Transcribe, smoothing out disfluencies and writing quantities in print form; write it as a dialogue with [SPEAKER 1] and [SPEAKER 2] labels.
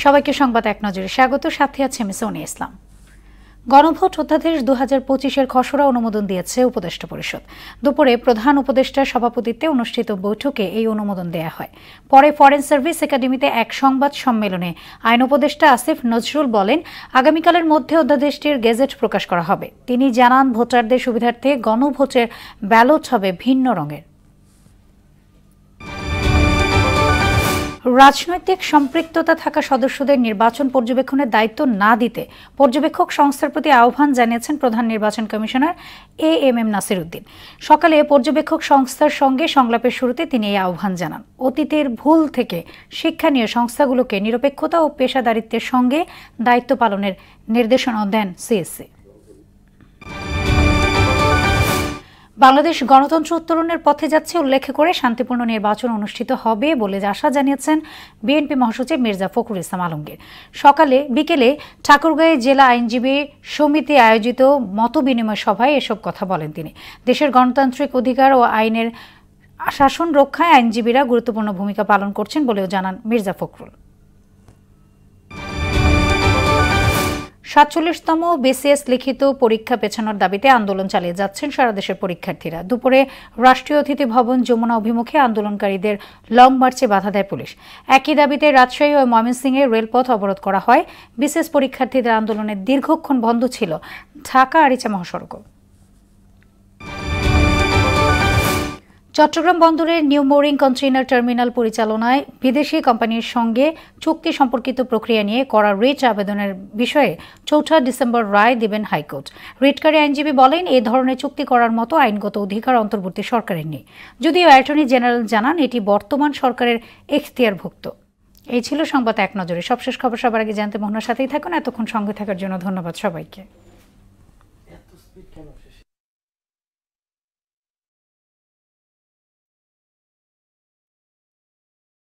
[SPEAKER 1] সবাইকে সংবাদ এক নজরে স্বাগত। সাথে আছে আমি সোনিয়া ইসলাম। গণভোট অধ্যাদেশ 2025-এর খসড়া অনুমোদন দিয়েছে উপদেষ্টা পরিষদ। দুপুরে প্রধান উপদেষ্টার সভাপতিত্বে অনুষ্ঠিত বৈঠকে এই অনুমোদন দেয়া হয়। পরে ফরেন সার্ভিস একাডেমিতে এক সংবাদ সম্মেলনে আইন উপদেষ্টা আসিফ নজরুল বলেন, আগামীকালের মধ্যে অধ্যাদেশটির গেজেট প্রকাশ করা হবে। তিনি জানান, ভোটারদের সুবিধার্থে গণভোটের ব্যালট হবে ভিন্ন রঙের। রাজনৈতিক সম্পৃক্ততা থাকা সদস্যদের নির্বাচন পর্যবেক্ষণের দায়িত্ব না দিতে পর্যবেক্ষক সংস্থার প্রতি আহ্বান জানিয়েছেন প্রধান নির্বাচন কমিশনার এএমএম নাসির উদ্দিন। সকালে পর্যবেক্ষক সংস্থার সঙ্গে সংলাপের শুরুতে তিনি এই আহ্বান জানান। অতীতের ভুল থেকে শিক্ষা নিয়ে সংস্থাগুলোকে নিরপেক্ষতা ও পেশাদারিত্বের সঙ্গে দায়িত্ব পালনের নির্দেশনাও দেন সিএসসি। বাংলাদেশ গণতন্ত্র উত্তরণের পথে যাচ্ছে উল্লেখ করে শান্তিপূর্ণ নির্বাচন অনুষ্ঠিত হবে বলে আশা জানিয়েছেন বিএনপি মহাসচিব মির্জা ফখরুল ইসলাম আলমগীর। বিকেলে ঠাকুরগাঁয়ে জেলা আইনজীবী সমিতি আয়োজিত মতবিনিময় সভায় এসব কথা বলেন তিনি। দেশের গণতান্ত্রিক অধিকার ও আইনের শাসন রক্ষায় আইনজীবীরা গুরুত্বপূর্ণ ভূমিকা পালন করছেন বলেও জানান মির্জা ফখরুল। ৪৭তম বিসিএস লিখিত পরীক্ষা পেছানোর দাবিতে আন্দোলন চালিয়ে যাচ্ছেন সারা দেশের পরীক্ষার্থীরা। দুপুরে রাষ্ট্রীয় অতিথি ভবন যমুনা অভিমুখে আন্দোলনকারীদের লং মার্চে বাধা দেয় পুলিশ। একই দাবিতে রাজশাহী ও ময়মনসিংহে রেলপথ অবরোধ করা হয়। বিসিএস পরীক্ষার্থীদের আন্দোলনের দীর্ঘক্ষণ বন্ধ ছিল ঢাকা আরিচা মহাসড়ক। চট্টগ্রাম বন্দরের নিউ মোরিং কন্টেইনার টার্মিনাল পরিচালনায় বিদেশি কোম্পানির সঙ্গে চুক্তি সম্পর্কিত প্রক্রিয়া নিয়ে করা রিট আবেদনের বিষয়ে ৪ ডিসেম্বর রায় দেবেন হাইকোর্ট। রিটকারী আইনজীবী বলেন, এ ধরনের চুক্তি করার মতো আইনগত অধিকার অন্তর্বর্তী সরকারের নেই। যদিও অ্যাটর্নি জেনারেল জানান, এটি বর্তমান সরকারের এখতিয়ারভুক্ত। এই ছিল সংবাদ এক নজরে। সবশেষ খবর সবার আগে জানতে মোহনার সাথেই থাকুন। এতক্ষণ সঙ্গে থাকার জন্য ধন্যবাদ সবাইকে।